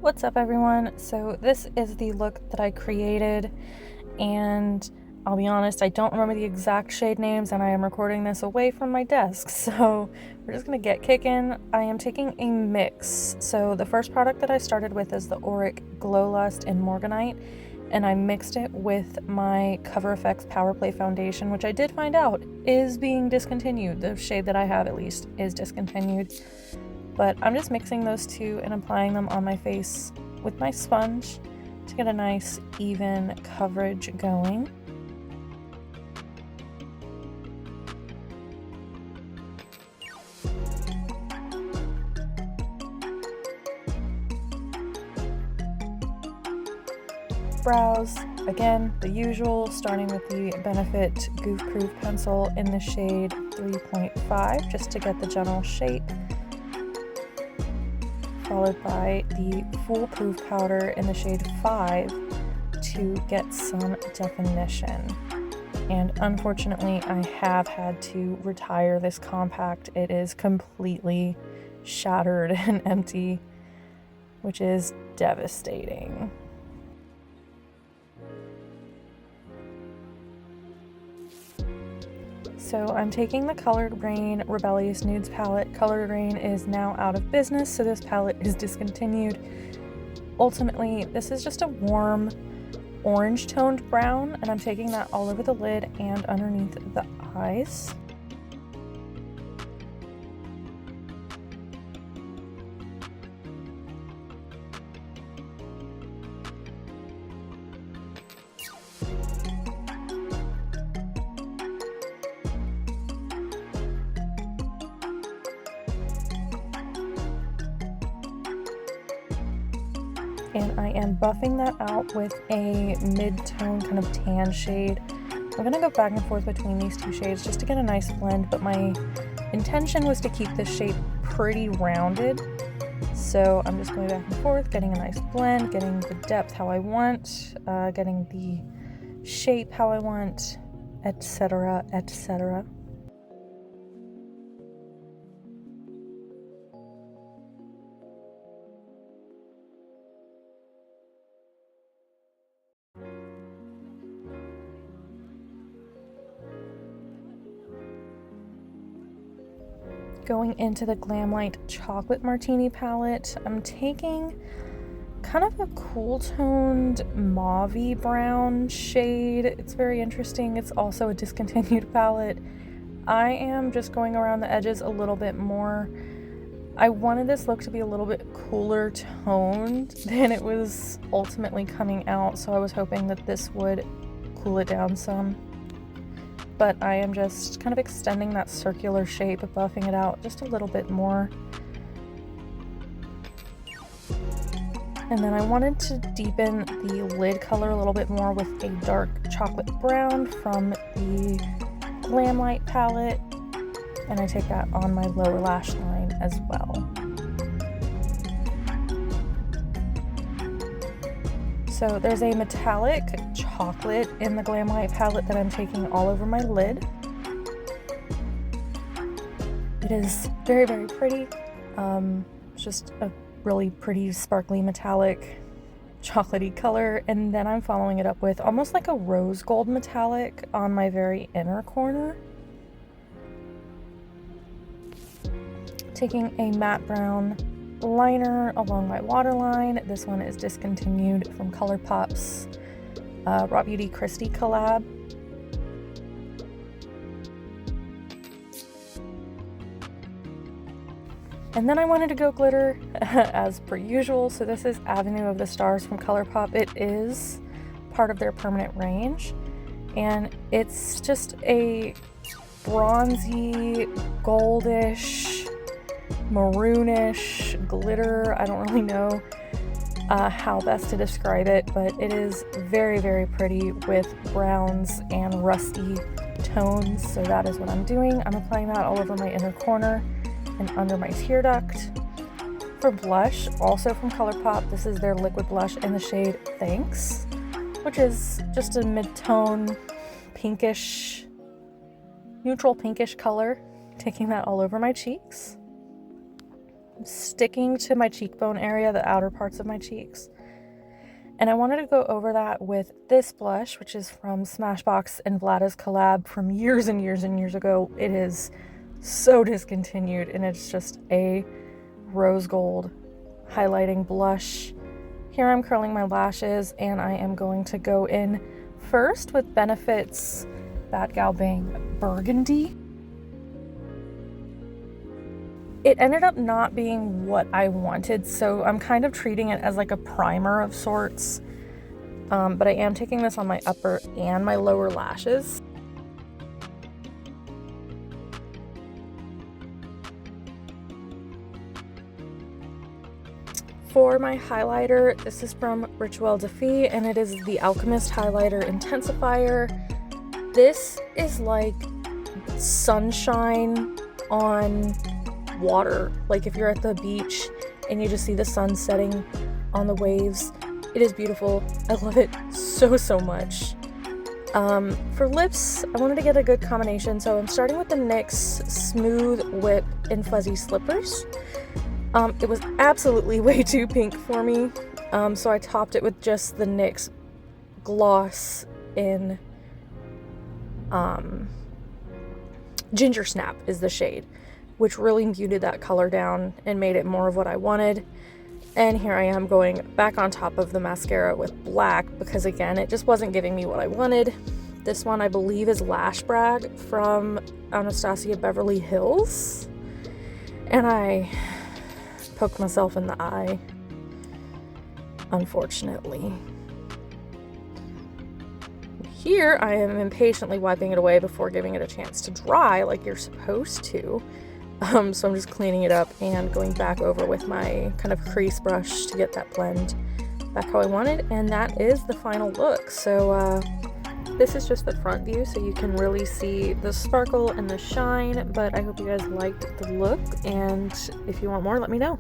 What's up everyone? So this is the look that I created, and I'll be honest, I don't remember the exact shade names and I am recording this away from my desk, so we're just gonna get kicking. I am taking a mix. So the first product that I started with is the Auric Glowlust in Morganite, and I mixed it with my coverfx Power Play foundation, which I did find out is being discontinued. The shade that I have at least is discontinued. But I'm just mixing those two and applying them on my face with my sponge to get a nice even coverage going. Brows, again, the usual, starting with the Benefit Goofproof pencil in the shade 3.5 just to get the general shape, followed by the Foolproof powder in the shade 5 to get some definition. And unfortunately, I have had to retire this compact. It is completely shattered and empty, which is devastating. So I'm taking the Colored Raine Rebellious Nudes palette. Colored Raine is now out of business, so this palette is discontinued. Ultimately, this is just a warm orange toned brown, and I'm taking that all over the lid and underneath the eyes. And I am buffing that out with a mid-tone kind of tan shade. I'm gonna go back and forth between these two shades just to get a nice blend, but my intention was to keep this shape pretty rounded. So I'm just going back and forth, getting a nice blend, getting the depth how I want, getting the shape how I want, etc., etc. Going into the Glamlite Chocolate Martini palette, I'm taking kind of a cool toned mauve-y brown shade. It's very interesting. It's also a discontinued palette. I am just going around the edges a little bit more. I wanted this look to be a little bit cooler toned than it was ultimately coming out, so I was hoping that this would cool it down some. But I am just kind of extending that circular shape, buffing it out just a little bit more. And then I wanted to deepen the lid color a little bit more with a dark chocolate brown from the Glamlite palette. And I take that on my lower lash line as well. So there's a metallic chocolate in the Glamlite palette that I'm taking all over my lid. It is very, very pretty. It's just a really pretty, sparkly, metallic, chocolatey color. And then I'm following it up with almost like a rose gold metallic on my very inner corner. Taking a matte brown liner along my waterline. This one is discontinued from ColourPop's Raw Beauty Christie collab. And then I wanted to go glitter as per usual, so this is Avenue of the Stars from ColourPop. It is part of their permanent range, and it's just a bronzy, goldish, maroonish glitter. I don't really know how best to describe it, but it is very, very pretty with browns and rusty tones. So that is what I'm doing. I'm applying that all over my inner corner and under my tear duct. For blush, also from ColourPop, this is their liquid blush in the shade Thanks, which is just a mid-tone pinkish, neutral pinkish color. Taking that all over my cheeks. sticking to my cheekbone area, the outer parts of my cheeks. And I wanted to go over that with this blush, which is from Smashbox and Vlada's collab from years and years and years ago. It is so discontinued, and it's just a rose gold highlighting blush. Here I'm curling my lashes, and I am going to go in first with Benefit's Bad Gal Bang Burgundy. It ended up not being what I wanted, so I'm kind of treating it as like a primer of sorts. But I am taking this on my upper and my lower lashes. For my highlighter, this is from Rituel de Fille, and it is the Alchemist Highlighter Intensifier. This is like sunshine on water. Like if you're at the beach and you just see the sun setting on the waves. It is beautiful. I love it so much. For lips, I wanted to get a good combination, so I'm starting with the NYX Smooth Whip in Fuzzy Slippers. It was absolutely way too pink for me, so I topped it with just the NYX Gloss in Ginger Snap is the shade, which really muted that color down and made it more of what I wanted. And here I am going back on top of the mascara with black because, again, it just wasn't giving me what I wanted. This one, I believe, is Lash Brag from Anastasia Beverly Hills. And I poked myself in the eye, unfortunately. Here, I am impatiently wiping it away before giving it a chance to dry like you're supposed to. So I'm just cleaning it up and going back over with my kind of crease brush to get that blend back how I wanted, and that is the final look. So this is just the front view, so you can really see the sparkle and the shine, but I hope you guys liked the look, and if you want more, let me know.